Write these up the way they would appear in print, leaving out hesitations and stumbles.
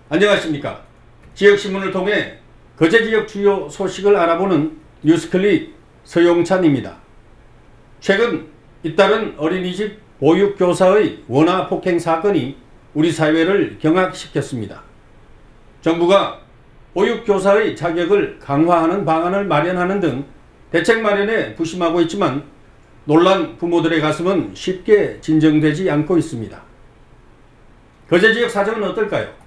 안녕하십니까. 지역신문을 통해 거제지역 주요 소식을 알아보는 뉴스클립 서용찬입니다. 최근 잇따른 어린이집 보육교사의 원화폭행 사건이 우리 사회를 경악시켰습니다. 정부가 보육교사의 자격을 강화하는 방안을 마련하는 등 대책 마련에 부심하고 있지만 놀란 부모들의 가슴은 쉽게 진정되지 않고 있습니다. 거제지역 사정은 어떨까요?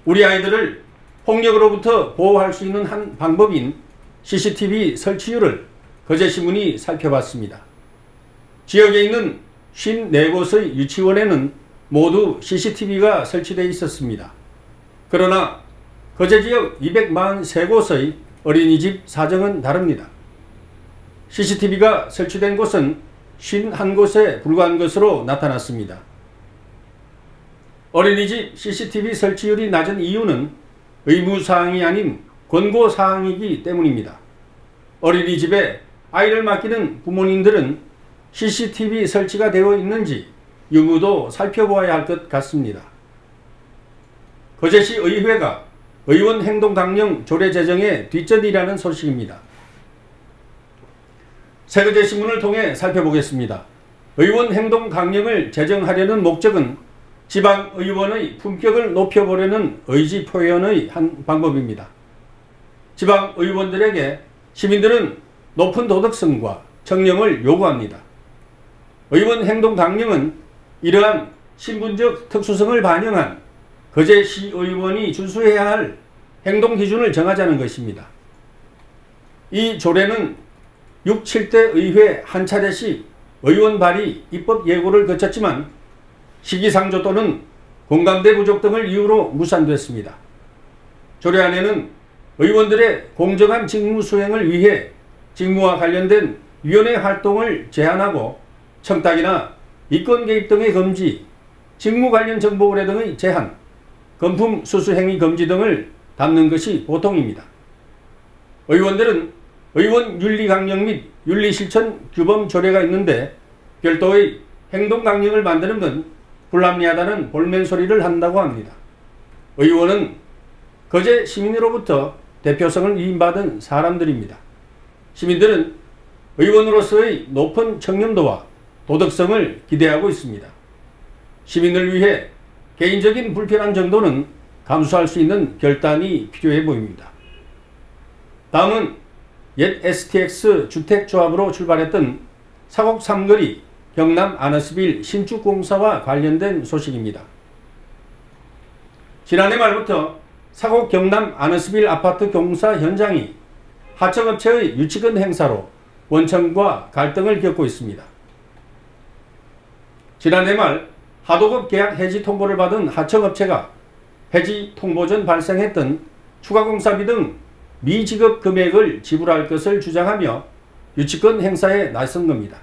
우리 아이들을 폭력으로부터 보호할 수 있는 한 방법인 CCTV 설치율을 거제신문이 살펴봤습니다. 지역에 있는 54곳의 유치원에는 모두 CCTV가 설치되어 있었습니다. 그러나 거제지역 243곳의 어린이집 사정은 다릅니다. CCTV가 설치된 곳은 51곳에 불과한 것으로 나타났습니다. 어린이집 CCTV 설치율이 낮은 이유는 의무사항이 아닌 권고사항이기 때문입니다. 어린이집에 아이를 맡기는 부모님들은 CCTV 설치가 되어 있는지 유무도 살펴보아야 할 것 같습니다. 거제시 의회가 의원 행동 강령 조례 제정에 뒷전이라는 소식입니다. 새거제신문을 통해 살펴보겠습니다. 의원 행동 강령을 제정하려는 목적은 지방의원의 품격을 높여보려는 의지 표현의 한 방법입니다. 지방의원들에게 시민들은 높은 도덕성과 청렴을 요구합니다. 의원 행동 강령은 이러한 신분적 특수성을 반영한 거제시의원이 준수해야 할 행동 기준을 정하자는 것입니다. 이 조례는 6, 7대 의회 한 차례씩 의원 발의 입법 예고를 거쳤지만 시기상조 또는 공감대 부족 등을 이유로 무산됐습니다. 조례안에는 의원들의 공정한 직무 수행을 위해 직무와 관련된 위원회 활동을 제한하고 청탁이나 이권 개입 등의 금지, 직무 관련 정보 의뢰 등의 제한, 금품 수수 행위 금지 등을 담는 것이 보통입니다. 의원들은 의원 윤리 강령 및 윤리 실천 규범 조례가 있는데 별도의 행동 강령을 만드는 건 불합리하다는 볼멘 소리를 한다고 합니다. 의원은 거제 시민으로부터 대표성을 위임받은 사람들입니다. 시민들은 의원으로서의 높은 청렴도와 도덕성을 기대하고 있습니다. 시민을 위해 개인적인 불편한 정도는 감수할 수 있는 결단이 필요해 보입니다. 다음은 옛 STX 주택조합으로 출발했던 사곡 삼거리 경남 아너스빌 신축공사와 관련된 소식입니다. 지난해 말부터 사곡 경남 아너스빌 아파트 공사 현장이 하청업체의 유치권 행사로 원청과 갈등을 겪고 있습니다. 지난해 말 하도급 계약 해지 통보를 받은 하청업체가 해지 통보 전 발생했던 추가공사비 등 미지급 금액을 지불할 것을 주장하며 유치권 행사에 나선 겁니다.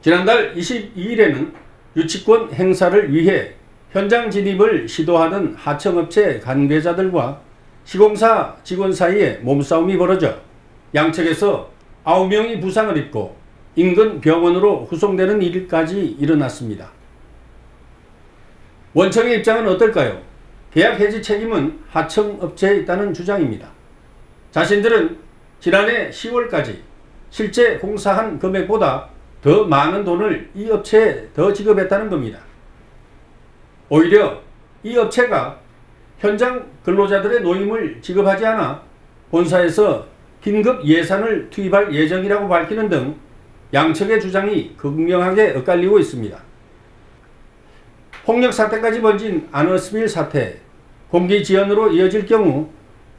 지난달 22일에는 유치권 행사를 위해 현장 진입을 시도하던 하청업체 관계자들과 시공사 직원 사이에 몸싸움이 벌어져 양측에서 9명이 부상을 입고 인근 병원으로 후송되는 일까지 일어났습니다. 원청의 입장은 어떨까요? 계약 해지 책임은 하청업체에 있다는 주장입니다. 자신들은 지난해 10월까지 실제 공사한 금액보다 더 많은 돈을 이 업체에 더 지급했다는 겁니다. 오히려 이 업체가 현장 근로자들의 노임을 지급하지 않아 본사에서 긴급 예산을 투입할 예정이라고 밝히는 등 양측의 주장이 극명하게 엇갈리고 있습니다. 폭력 사태까지 번진 아너스빌 사태, 공기 지연으로 이어질 경우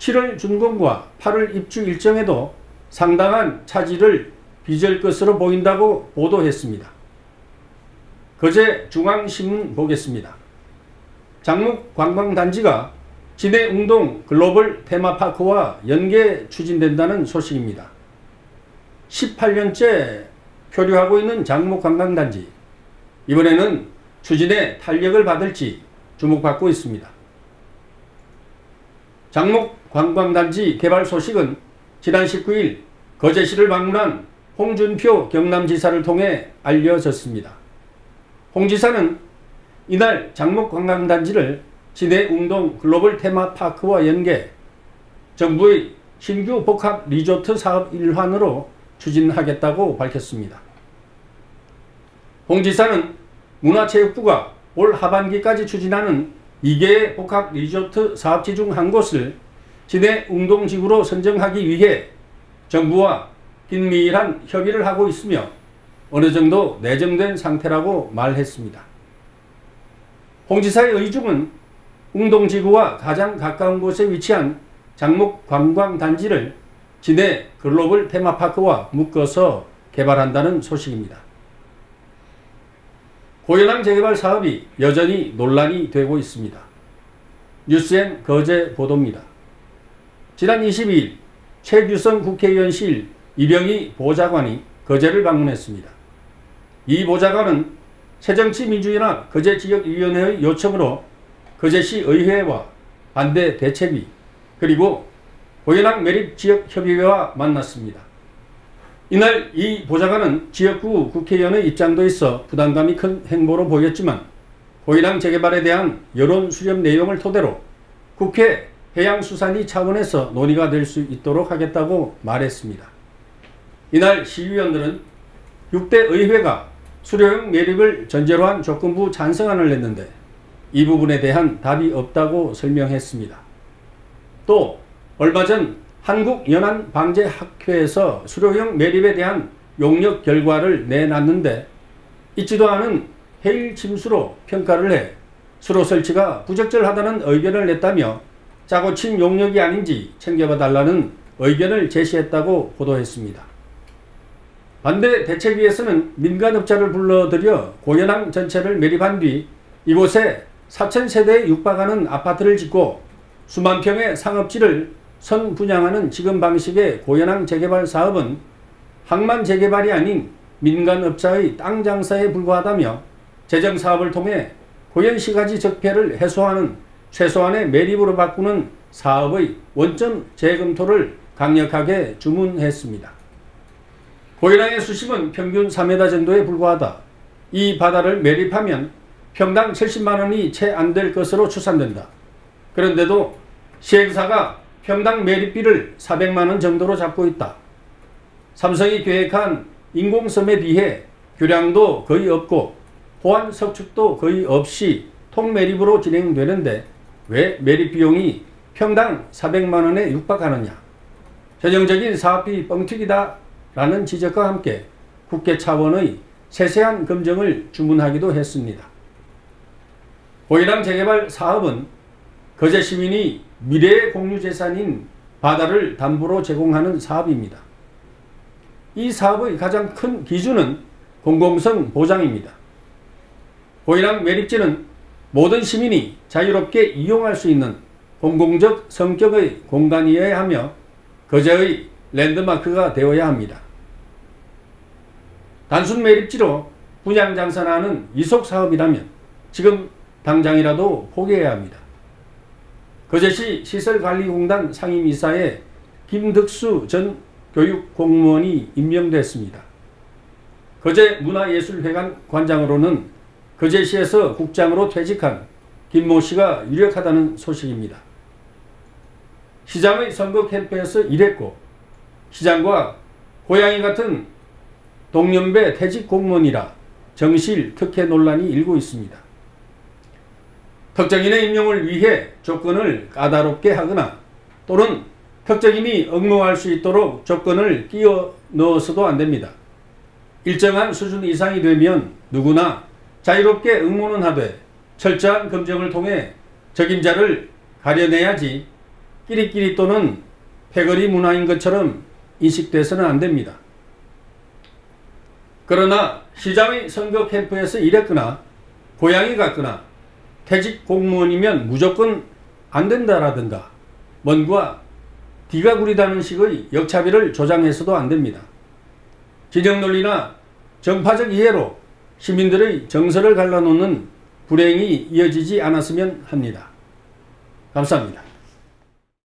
7월 준공과 8월 입주 일정에도 상당한 차질을 빚을 것으로 보인다고 보도했습니다. 거제 중앙신문 보겠습니다. 장목관광단지가 진해웅동 글로벌 테마파크와 연계 추진된다는 소식입니다. 18년째 표류하고 있는 장목관광단지, 이번에는 추진에 탄력을 받을지 주목받고 있습니다. 장목관광단지 개발 소식은 지난 19일 거제시를 방문한 홍준표 경남지사를 통해 알려졌습니다. 홍 지사는 이날 장목관광단지를 진해웅동 글로벌 테마파크와 연계 정부의 신규 복합 리조트 사업 일환으로 추진하겠다고 밝혔습니다. 홍 지사는 문화체육부가 올 하반기까지 추진하는 2개의 복합 리조트 사업지 중 한 곳을 진해웅동지구로 선정하기 위해 정부와 긴밀한 협의를 하고 있으며 어느 정도 내정된 상태라고 말했습니다. 홍 지사의 의중은 웅동지구와 가장 가까운 곳에 위치한 장목 관광단지를 진해 글로벌 테마파크와 묶어서 개발한다는 소식입니다. 고현항 재개발 사업이 여전히 논란이 되고 있습니다. 뉴스엔 거제 보도입니다. 지난 22일 최규성 국회의원실 이병희 보좌관이 거제를 방문했습니다. 이 보좌관은 새정치민주연합 거제지역위원회의 요청으로 거제시 의회와 반대 대책위 그리고 고현항 매립지역협의회와 만났습니다. 이날 이 보좌관은 지역구 국회의원의 입장도 있어 부담감이 큰 행보로 보였지만 고현항 재개발에 대한 여론 수렴 내용을 토대로 국회 해양수산위 차원에서 논의가 될 수 있도록 하겠다고 말했습니다. 이날 시의원들은 6대 의회가 수료용 매립을 전제로 한 조건부 찬성안을 냈는데 이 부분에 대한 답이 없다고 설명했습니다. 또 얼마 전 한국연안방재학회에서 수료용 매립에 대한 용역 결과를 내놨는데 있지도 않은 해일 침수로 평가를 해 수로 설치가 부적절하다는 의견을 냈다며 짜고 친 용역이 아닌지 챙겨봐 달라는 의견을 제시했다고 보도했습니다. 반대 대책위에서는 민간업자를 불러들여 고현항 전체를 매립한 뒤 이곳에 4,000세대에 육박하는 아파트를 짓고 수만 평의 상업지를 선분양하는 지금 방식의 고현항 재개발 사업은 항만 재개발이 아닌 민간업자의 땅 장사에 불과하다며 재정사업을 통해 고현시가지 적폐를 해소하는 최소한의 매립으로 바꾸는 사업의 원점 재검토를 강력하게 주문했습니다. 고현항의 수심은 평균 3m 정도에 불과하다. 이 바다를 매립하면 평당 70만원이 채 안 될 것으로 추산된다. 그런데도 시행사가 평당 매립비를 400만원 정도로 잡고 있다. 삼성이 계획한 인공섬에 비해 교량도 거의 없고 호환 석축도 거의 없이 통매립으로 진행되는데 왜 매립 비용이 평당 400만원에 육박하느냐. 전형적인 사업비 뻥튀기다 라는 지적과 함께 국회 차원의 세세한 검증을 주문하기도 했습니다. 고현항 재개발 사업은 거제 시민이 미래의 공유재산인 바다를 담보로 제공하는 사업입니다. 이 사업의 가장 큰 기준은 공공성 보장입니다. 고현항 매립지는 모든 시민이 자유롭게 이용할 수 있는 공공적 성격의 공간이어야 하며 거제의 랜드마크가 되어야 합니다. 단순 매립지로 분양장사나 이속사업이라면 지금 당장이라도 포기해야 합니다. 거제시 시설관리공단 상임이사에 김덕수 전 교육공무원이 임명됐습니다. 거제문화예술회관 관장으로는 거제시에서 국장으로 퇴직한 김모 씨가 유력하다는 소식입니다. 시장의 선거 캠프에서 일했고 시장과 고양이 같은 동년배 퇴직 공무원이라 정실 특혜 논란이 일고 있습니다. 특정인의 임용을 위해 조건을 까다롭게 하거나 또는 특정인이 응모할 수 있도록 조건을 끼워 넣어서도 안됩니다. 일정한 수준 이상이 되면 누구나 자유롭게 응모는 하되 철저한 검증을 통해 적임자를 가려내야지 끼리끼리 또는 패거리 문화인 것처럼 인식돼서는 안됩니다. 그러나 시장의 선거 캠프에서 일했거나 고향이 같거나 퇴직 공무원이면 무조건 안된다라든가 뭔가 뒤가 구리다는 식의 역차별을 조장해서도 안됩니다. 진영 논리나 정파적 이해로 시민들의 정서를 갈라놓는 불행이 이어지지 않았으면 합니다. 감사합니다.